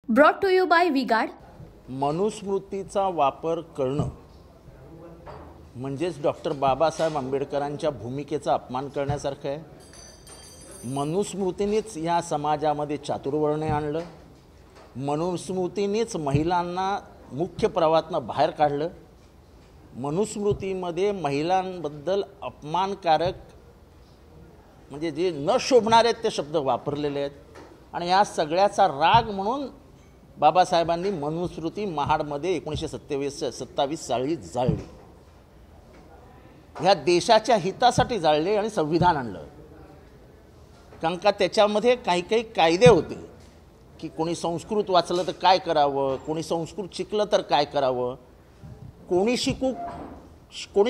Brought to you by V-Guard. मनुस्मृतीचा वापर करणं म्हणजेच डॉक्टर बाबासाहेब आंबेडकरांच्या भूमिकेचा अपमान करण्यासारखं आहे. मनुस्मृतीनेच या समाजामध्ये चातुर्वर्ण्य आणलं. मनुस्मृतीनेच महिलांना मुख्य प्रवाहातनं बाहेर काढलं. मनुस्मृतीमध्ये महिलांबद्दल अपमानकारक म्हणजे जे न शोभणारे आहेत ते शब्द वापरलेले आहेत आणि या सगळ्याचा राग म्हणून बाबासाहेबांनी मनुस्मृती महाडमध्ये 1927 साली जाळली. ह्या देशाच्या हितासाठी जाळले आणि संविधान आणलं. कारण का त्याच्यामध्ये काही काही कायदे होते की कोणी संस्कृत वाचलं तर काय करावं, कोणी संस्कृत शिकलं तर काय करावं, कोणी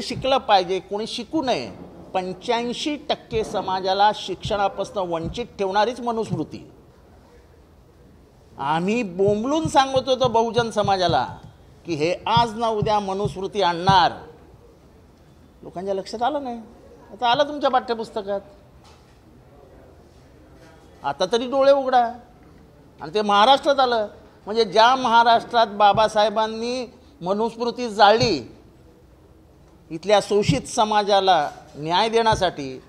शिकलं पाहिजे, कोणी शिकू नये. 85% समाजाला शिक्षणापासून वंचित ठेवणारीच मनुस्मृती. आम्ही बोंबलून सांगत होतो बहुजन समाजाला की हे आज ना उद्या मनुस्मृती आणणार. लोकांच्या लक्षात आलं नाही. आता आलं तुमच्या पाठ्यपुस्तकात. आता तरी डोळे उघडा. आणि ते महाराष्ट्रात आलं. म्हणजे ज्या महाराष्ट्रात बाबासाहेबांनी मनुस्मृती जाळली, इथल्या शोषित समाजाला न्याय देण्यासाठी,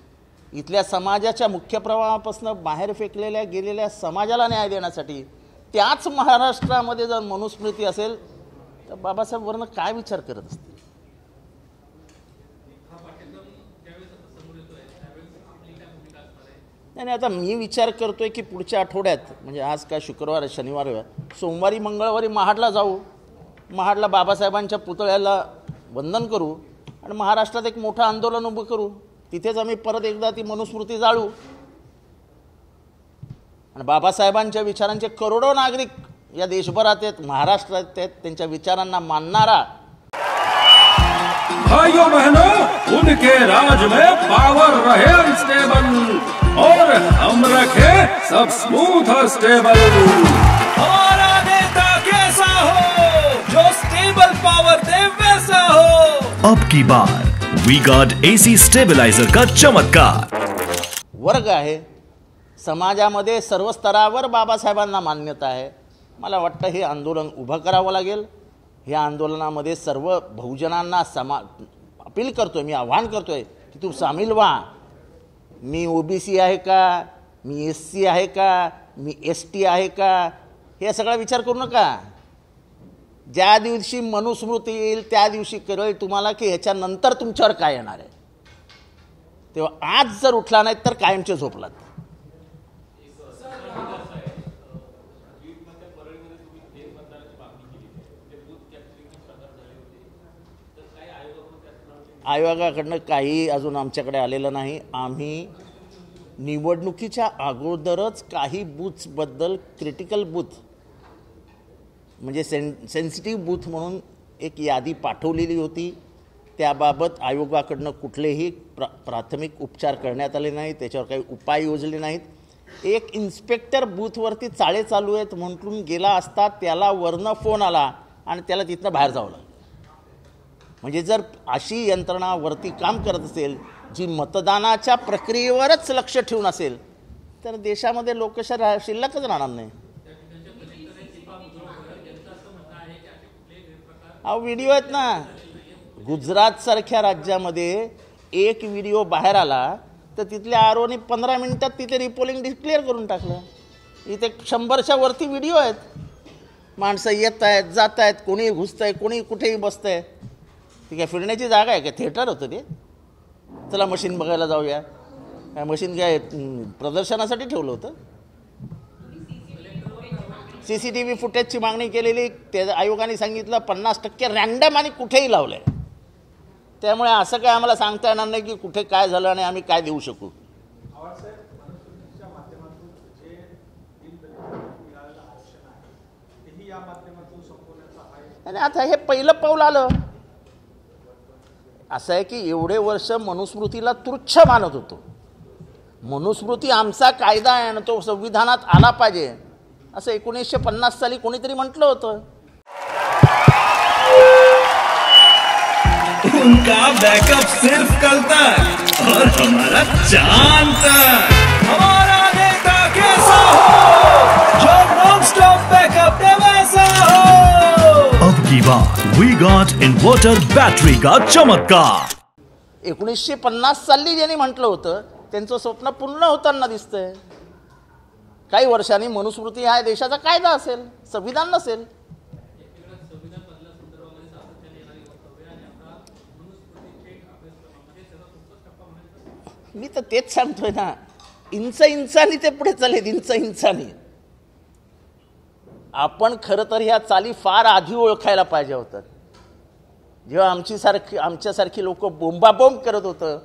इथल्या समाजाच्या मुख्य प्रवाहापासून बाहेर फेकलेल्या गेलेल्या समाजाला न्याय देण्यासाठी, त्याच महाराष्ट्रामध्ये जर मनुस्मृती असेल तर बाबासाहेब वरनं काय विचार करत असतील. नाही, आता मी विचार करतोय की पुढच्या आठवड्यात म्हणजे आज काय शुक्रवार शनिवार सोमवारी मंगळवारी महाडला जाऊ. महाडला बाबासाहेबांच्या पुतळ्याला वंदन करू आणि महाराष्ट्रात एक मोठं आंदोलन उभं करू. तिथेच आम्ही परत एकदा ती मनुस्मृती जाळू. आणि बाबासाहेबांच्या विचारांचे करोडो नागरिक या देशभरात आहेत, महाराष्ट्रात आहेत. त्यांच्या विचारांना मानणारा भाइयों बहनों, उनके राज में पावर रहे अनस्टेबल और हम रखे सब स्मूथ और स्टेबल. हमारा नेता कैसा हो जो स्टेबल पावर दे वैसा हो. अब की बार V-Guard AC स्टेबलाइजर का चमत्कार. वर्ग आहे समाजामध्ये सर्व स्तरावर बाबासाहेबांना मान्यता आहे. मला वाटतं हे आंदोलन उभं करावं लागेल. ह्या आंदोलनामध्ये सर्व बहुजनांना अपील करतोय, मी आव्हान करतोय की तू सामील व्हा. मी OBC आहे का, मी SC आहे का, मी ST आहे का, हे सगळा विचार करू नका. ज्या दिवशी मनुस्मृती येईल त्या दिवशी कळेल तुम्हाला की ह्याच्यानंतर तुमच्यावर काय येणार आहे. तेव्हा आज जर उठला नाही तर कायमचे झोपलात. आयोगाकडनं काही अजून आमच्याकडे आलेलं नाही. आम्ही निवडणुकीच्या अगोदरच काही बूथ्सबद्दल क्रिटिकल बूथ म्हणजे सेन्सिटिव्ह बूथ म्हणून एक यादी पाठवलेली होती. त्याबाबत आयोगाकडनं कुठलेही प्राथमिक उपचार करण्यात आले नाहीत, त्याच्यावर काही उपाय योजले नाहीत. एक इन्स्पेक्टर बूथवरती चाळे चालू आहेत म्हणून गेला असता त्याला वरनं फोन आला आणि त्याला तिथनं बाहेर जावं लागलं. म्हणजे जर अशी यंत्रणा वरती काम करत असेल जी मतदानाच्या प्रक्रियेवरच लक्ष ठेवून असेल तर देशामध्ये लोकशाही शिल्लकच राहणार नाही. अहो व्हिडिओ आहेत ना. गुजरातसारख्या राज्यामध्ये एक व्हिडिओ बाहेर आला तर तिथल्या आरोने 15 मिनिटात तिथे रिपोलिंग डिक्लेअर करून टाकलं. इथे 100च्या वरती व्हिडिओ आहेत. माणसं येत आहेत, जात आहेत, कोणी घुसतंय, कोणी कुठेही बसतंय. ती काय फिरण्याची जागा आहे का, थिएटर होतं ते. चला मशीन बघायला जाऊया. काय मशीन काय प्रदर्शनासाठी ठेवलं होतं. CCTV फुटेजची मागणी केलेली. त्या आयोगाने सांगितलं 50% रँडम आणि कुठेही लावलं आहे. त्यामुळे असं काय आम्हाला सांगता येणार नाही की कुठे काय झालं आणि आम्ही काय देऊ शकू. आणि आता हे पहिलं पाऊल आलं. असं आहे की एवढे वर्ष मनुस्मृतीला तुच्छ मानत होतो. मनुस्मृती आमचा कायदा आहे आणि तो संविधानात आला पाहिजे असं 1950 साली कोणीतरी म्हटलं होतं. उनका बैकअप सिर्फ कल तक और हमारा चांद तक. हमारा नेता कैसा हो जो नॉन स्टॉप बैकअप की बात वी गॉट इन्वर्टर बॅटरी का चमत्कार. 1950 साली ज्यांनी म्हटलं होतं त्यांचं स्वप्न पूर्ण होताना दिसतंय. काही वर्षांनी मनुस्मृती हा देशाचा कायदा असेल, संविधान नसेल. मी तर तेच सांगतोय ना, इंचानी ते पुढे चालेल, इंचानी. आपण खरं तर ह्या चाली फार आधी ओळखायला पाहिजे होतं. जेव्हा आमच्यासारखी लोक बोंबाबोंब करत होतं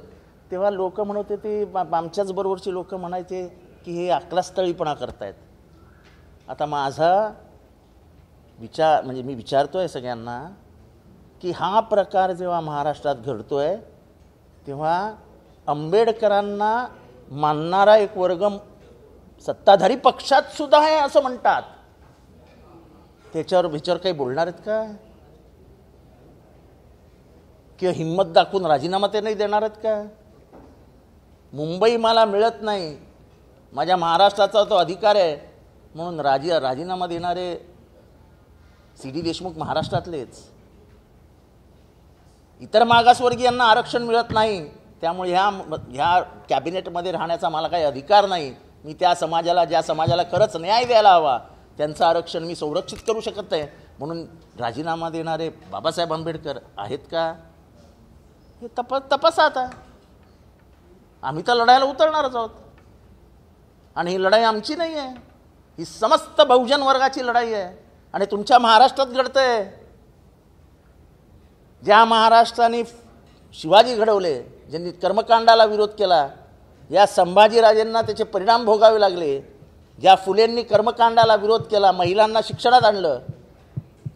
तेव्हा लोक म्हणत होते, आमच्याच बरोबरची लोक म्हणायचे की हे अकलास्थळीपणा करतायत. आता माझा विचार म्हणजे मी विचारतोय सगळ्यांना की हा प्रकार जेव्हा महाराष्ट्रात घडतोय तेव्हा आंबेडकरांना मानणारा एक वर्ग सत्ताधारी पक्षात सुद्धा आहे असं म्हणतात. त्याच्यावर काही बोलणार आहेत का? किंवा हिंमत दाखवून राजीनामा ते नाही देणार आहेत का? मुंबई मला मिळत नाही, माझ्या महाराष्ट्राचा तो अधिकार आहे म्हणून राजीनामा देणारे सी.डी. देशमुख महाराष्ट्रातलेच. इतर मागासवर्गीयांना आरक्षण मिळत नाही त्यामुळे ह्या कॅबिनेटमध्ये राहण्याचा मला काही अधिकार नाही. मी त्या समाजाला, ज्या समाजाला खरंच न्याय द्यायला हवा त्यांचं आरक्षण मी संरक्षित करू शकत नाही म्हणून राजीनामा देणारे बाबासाहेब आंबेडकर आहेत का? हे तपासा आता. आम्ही तर लढायला उतरणारच आहोत आणि ही लढाई आमची नाही आहे, ही समस्त बहुजन वर्गाची लढाई आहे. आणि तुमच्या महाराष्ट्रात घडतंय. ज्या महाराष्ट्राने शिवाजी घडवले, ज्यांनी कर्मकांडाला विरोध केला, या संभाजीराजेंना त्याचे परिणाम भोगावे लागले. ज्या फुलेंनी कर्मकांडाला विरोध केला, महिलांना शिक्षणात आणलं,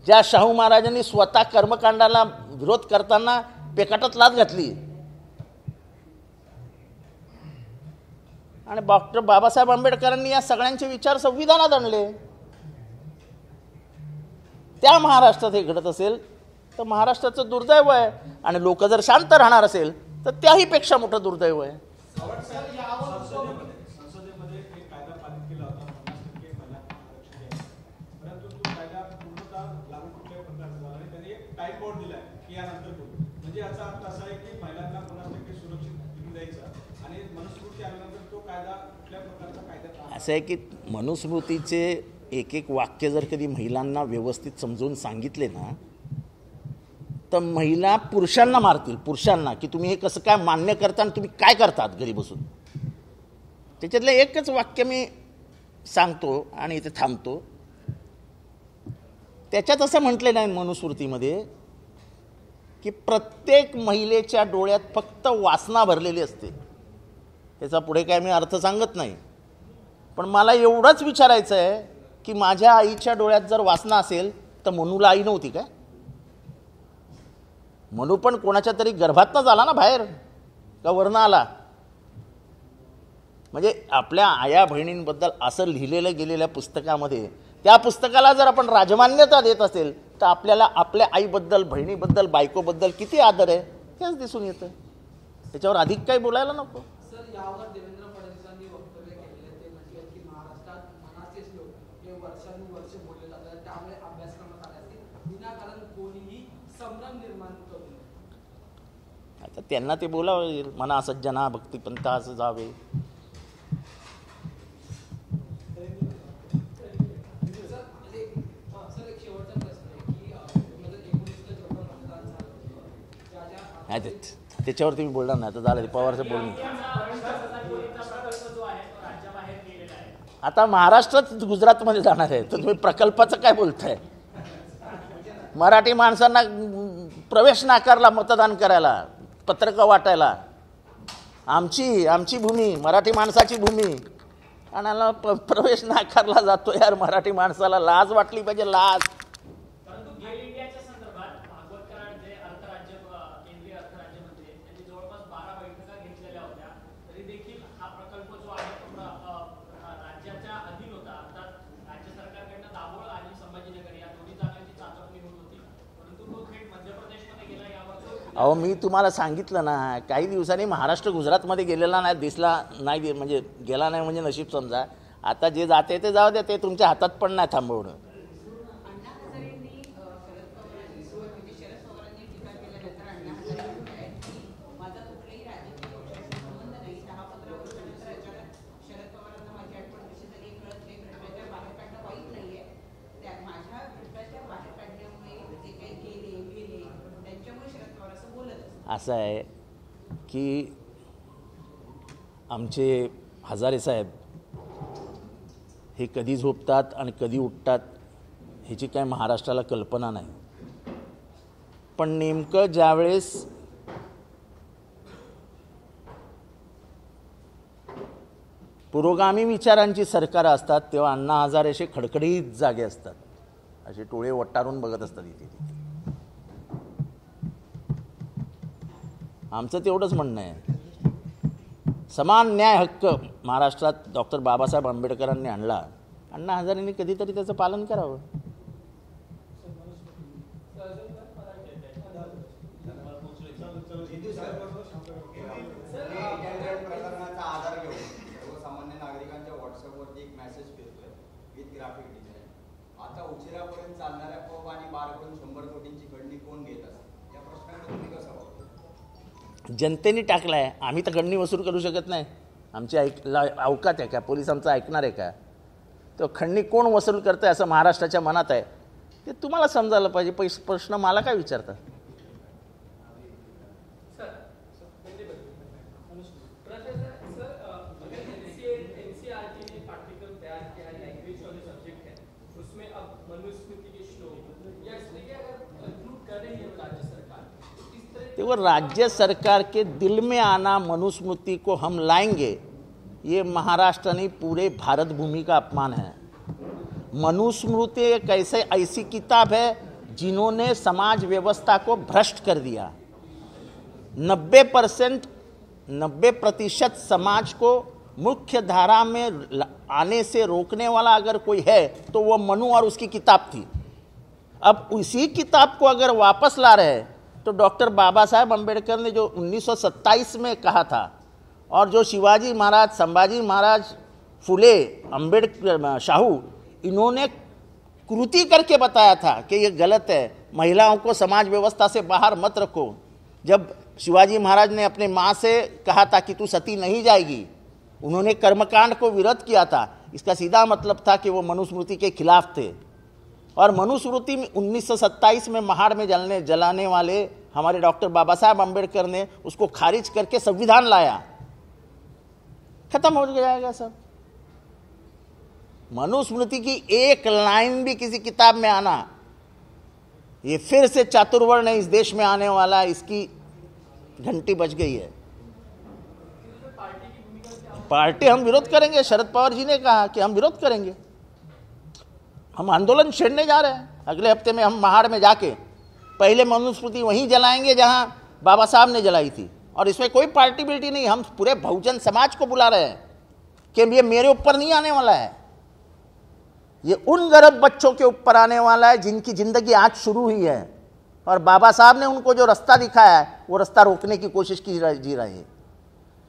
ज्या शाहू महाराजांनी स्वतः कर्मकांडाला विरोध करताना पेकाटात लाथ घातली आणि डॉक्टर बाबासाहेब आंबेडकरांनी या सगळ्यांचे विचार संविधानात आणले. त्या महाराष्ट्रात हे घडत असेल तर महाराष्ट्राचं दुर्दैव आहे. आणि लोक जर शांत राहणार असेल तर त्याही पेक्षा मोठं दुर्दैव आहे. असं आहे की मनुस्मृतीचे एक वाक्य जर कधी महिलांना व्यवस्थित समजून सांगितले ना तर महिला पुरुषांना मारतील, पुरुषांना, की तुम्ही हे कसं काय मान्य करता आणि तुम्ही काय करतात घरी बसून. त्याच्यातलं एकच वाक्य मी सांगतो आणि इथे थांबतो. त्याच्यात असं म्हटलेलं आहे मनुस्मृतीमध्ये की प्रत्येक महिलेच्या डोळ्यात फक्त वासना भरलेली असते. त्याचा पुढे काय मी अर्थ सांगत नाही, पण मला एवढंच विचारायचं आहे की माझ्या आईच्या डोळ्यात जर वासना असेल तर मनूला आई नव्हती काय? मनू पण कोणाच्या तरी गर्भातनं आला ना बाहेर, का वरनं आला? म्हणजे आपल्या आया बहिणींबद्दल असं लिहिलेलं गेलेल्या पुस्तकामध्ये, त्या पुस्तकाला जर आपण राजमान्यता देत असेल तर आपल्याला आपल्या आईबद्दल, बहिणीबद्दल, बायकोबद्दल किती आदर आहे तेच दिसून येतं. त्याच्यावर अधिक काही बोलायला नको. सर, यावर देवेंद्र फडणवीसांनी वक्तव्य केलेले, ते म्हटले की महाराष्ट्रात मनाचेच लोक हे वर्षानुवर्षे बोलले जातात, त्यामुळे अभ्यासक्रमात आल्याचे विनाकारण कोणीही संभ्रम निर्माण करू नये. आता त्यांना ते बोलावं, मना सज्जना भक्तिपंथ असं जावे. त्याच्यावर तुम्ही बोलणार नाही, आता झालं पवारचं बोलणं. आता महाराष्ट्रात गुजरातमध्ये जाणार आहे तर तुम्ही प्रकल्पाचं काय बोलताय? मराठी माणसांना प्रवेश नाकारला मतदान करायला, पत्रकं वाटायला. आमची भूमी, मराठी माणसाची भूमी, आणि प्रवेश नाकारला जातो. यार, मराठी माणसाला लाज वाटली पाहिजे, लाज. अहो, मी तुम्हाला सांगितलं ना, काही दिवसांनी महाराष्ट्र गुजरातमध्ये गेलेला नाही, दिसला नाही, म्हणजे गेला नाही म्हणजे नशीब समजा. आता जे जाते ते जाऊ द्या, ते तुमच्या हातात पण नाही थांबवणं. असं आहे की आमचे हजारे साहेब हे कधी झोपतात आणि कधी उठतात ह्याची काय महाराष्ट्राला कल्पना नाही. पण नेमकं ज्यावेळेस पुरोगामी विचारांची सरकार असतात तेव्हा अण्णा हजारे असे खडखडीत जागे असतात, असे टोळे वटारून बघत असतात इथे तिथे. आमचं तेवढंच म्हणणं आहे, समान न्याय हक्क महाराष्ट्रात डॉक्टर बाबासाहेब आंबेडकरांनी आणला, अण्णा हजारेंनी कधीतरी त्याचं पालन करावं. प्रकरणाचा आधार घेऊन सर्वसामान्य नागरिकांच्या व्हॉट्सअपवरती एक मेसेज फिरतोय विथ ग्राफिक डिझाईन. आता उशिरापर्यंत चालणाऱ्या पब आणि बारकडून 100 कोटींची खंडणी कोण घेत असते, या प्रश्नाकडे तुम्ही कसं बघता? जनतेने टाकलाय, आम्ही तर खंडणी वसूल करू शकत नाही. आमची अवकात आहे का? पोलीस आमचं ऐकणार आहे का? तो खंडणी कोण वसूल करतं असं महाराष्ट्राच्या मनात आहे, ते तुम्हाला समजायला पाहिजे. प्रश्न मला काय विचारतात? देखो, राज्य सरकार के दिल में आना मनुस्मृति को हम लाएंगे, ये महाराष्ट्र नहीं पूरे भारत भूमि का अपमान है. मनुस्मृति एक ऐसी किताब है जिन्होंने समाज व्यवस्था को भ्रष्ट कर दिया. 90% समाज को मुख्य धारा में आने से रोकने वाला अगर कोई है तो वो मनु और उसकी किताब थी. अब उसी किताब को अगर वापस ला रहे हैं तो डॉक्टर बाबा साहेब अम्बेडकर ने जो 1927 में कहा था और जो शिवाजी महाराज, संभाजी महाराज, फुले, अम्बेडकर, शाहू, इन्होंने कृति करके बताया था कि ये गलत है, महिलाओं को समाज व्यवस्था से बाहर मत रखो. जब शिवाजी महाराज ने अपने माँ से कहा था कि तू सती नहीं जाएगी, उन्होंने कर्मकांड को विरोध किया था. इसका सीधा मतलब था कि वो मनुस्मृति के खिलाफ थे. और मनुस्मृति में 1927 में महाड़ में जलाने वाले हमारे डॉक्टर बाबा साहब अम्बेडकर ने उसको खारिज करके संविधान लाया. खत्म हो जाएगा सब. मनुस्मृति की एक लाइन भी किसी किताब में आना, ये फिर से चातुर्वर्ण इस देश में आने वाला, इसकी घंटी बज गई है. पार्टी हम विरोध करेंगे. शरद पवार जी ने कहा कि हम विरोध करेंगे. हम आंदोलन छेड़ने जा रहे हैं. अगले हफ्ते में हम महाड़ में जाके पहले मनुस्मृति वहीं जलाएंगे जहां बाबा साहब ने जलाई थी. और इसमें कोई पार्टी बिल्टी नहीं, हम पूरे बहुजन समाज को बुला रहे हैं कि ये मेरे ऊपर नहीं आने वाला है, ये उन गरीब बच्चों के ऊपर आने वाला है जिनकी जिंदगी आज शुरू हुई है. और बाबा साहब ने उनको जो रास्ता दिखाया है वो रास्ता रोकने की कोशिश जी रहे हैं.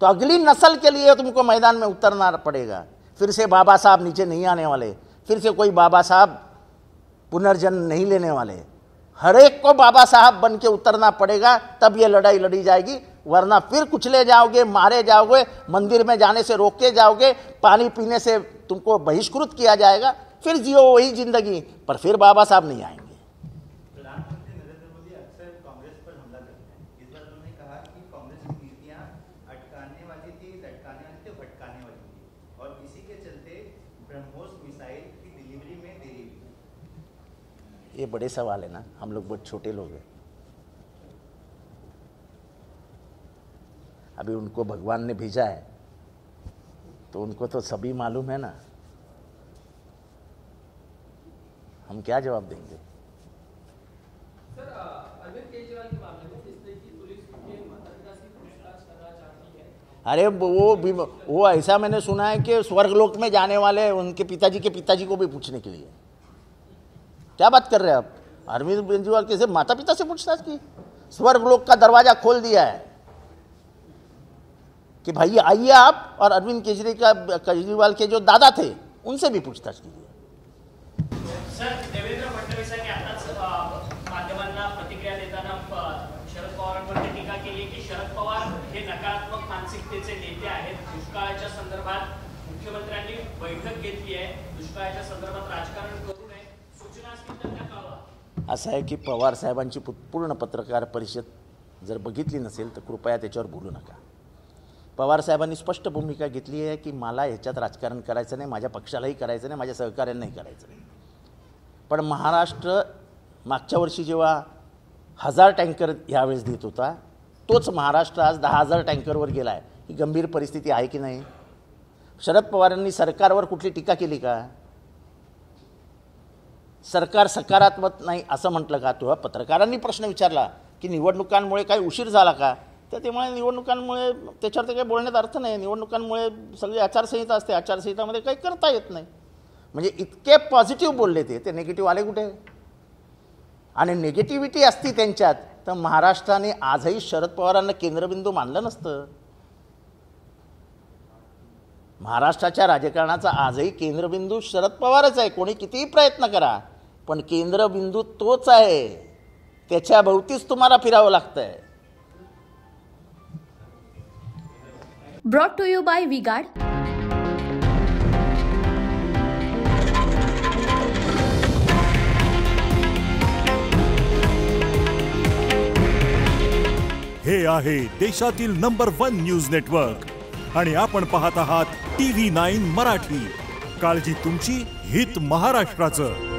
तो अगली नस्ल के लिए तुमको मैदान में उतरना पड़ेगा. फिर से बाबा साहब नीचे नहीं आने वाले, फिर से कोई बाबा साहब पुनर्जन्म नहीं लेने वाले. हर एक को बाबा साहब बन के उतरना पड़ेगा, तब ये लड़ाई लड़ी जाएगी. वरना फिर कुचले जाओगे, मारे जाओगे, मंदिर में जाने से रोके जाओगे, पानी पीने से तुमको बहिष्कृत किया जाएगा, फिर जियो वही जिंदगी, पर फिर बाबा साहब नहीं आएंगे. प्रधानमंत्री नरेंद्र मोदी अक्सर कांग्रेस पर हमला करते हैं. इस बार उन्होंने कहा कि कांग्रेस की नीतियां अटकाने वाली थी, लटकाने वाली थी, भटकाने वाली थी, और इसी के चलते ब्रह्मोस मिसाइल की डिलीवरी में देरी हुई. ये बड़े सवाल है ना, हम लोग बहुत छोटे लोग हैं. अभी उनको भगवान ने भेजा है तो उनको तो सभी मालूम है ना, हम क्या जवाब देंगे? सर, अरविंद केजरीवाल के मामले में जिस तरह की पुलिस के माता-पिता से पूछताछ करना चाहती है, अरे वो ऐसा मैंने सुना है कि स्वर्गलोक में जाने वाले उनके पिताजी के पिताजी को भी पूछने के लिए. क्या बात कर रहे हैं आप? अरविंद केजरीवाल के माता पिता से पूछताछ की? स्वर्गलोक का दरवाजा खोल दिया है कि भाई आइए आप, और अरविंद केजरीवाल के जो दादा थे उनसे भी पूछताछ कीजिए. सर, देवेंद्र फडणवीसांनी आताच माध्यमांना प्रतिक्रिया देताना शरद पवारांवर टीका केली की शरद पवार हे नकारात्मक मानसिकतेचे नेते आहेत. दुष्काळाच्या संदर्भात मुख्यमंत्र्यांनी बैठक घेतली आहे, दुष्काळाच्या संदर्भात राजकारण करू नये, सूचना असतील तर त्या कळवा. असं आहे की पवार साहेबांची पूर्ण पत्रकार परिषद जर बघितली नसेल तर कृपया त्याच्यावर बोलू नका. पवारसाहेबांनी स्पष्ट भूमिका घेतली आहे की मला ह्याच्यात राजकारण करायचं नाही, माझ्या पक्षालाही करायचं नाही, माझ्या सहकाऱ्यांनाही करायचं नाही. पण महाराष्ट्र मागच्या वर्षी जेव्हा 1000 टँकर यावेळेस देत होता, तोच महाराष्ट्र आज 10,000 टँकरवर गेला आहे. ही गंभीर परिस्थिती आहे की नाही? शरद पवारांनी सरकारवर कुठली टीका केली का? सरकार सकारात्मक नाही असं म्हटलं का? तेव्हा पत्रकारांनी प्रश्न विचारला की निवडणुकांमुळे काही उशीर झाला का? तर त्यामुळे निवडणुकांमुळे त्याच्यावर काही बोलण्यात अर्थ नाही. निवडणुकांमुळे सगळी आचारसंहिता असते, आचारसंहितामध्ये काही करता येत नाही. म्हणजे इतके पॉझिटिव्ह बोलले ते निगेटिव्ह आले कुठे? आणि निगेटिव्हिटी असती त्यांच्यात तर महाराष्ट्राने आजही शरद पवारांना केंद्रबिंदू मानलं नसतं. महाराष्ट्राच्या राजकारणाचा आजही केंद्रबिंदू शरद पवारच आहे. कोणी कितीही प्रयत्न करा पण केंद्रबिंदू तोच आहे. त्याच्या भोवतीच तुम्हाला फिरावं लागतंय. Brought to you by V-Guard. हे आहे देशातील नंबर 1 न्यूज नेटवर्क आणि आपण पाहत आहात TV9 मराठी. काळजी तुमची, हित महाराष्ट्राचं.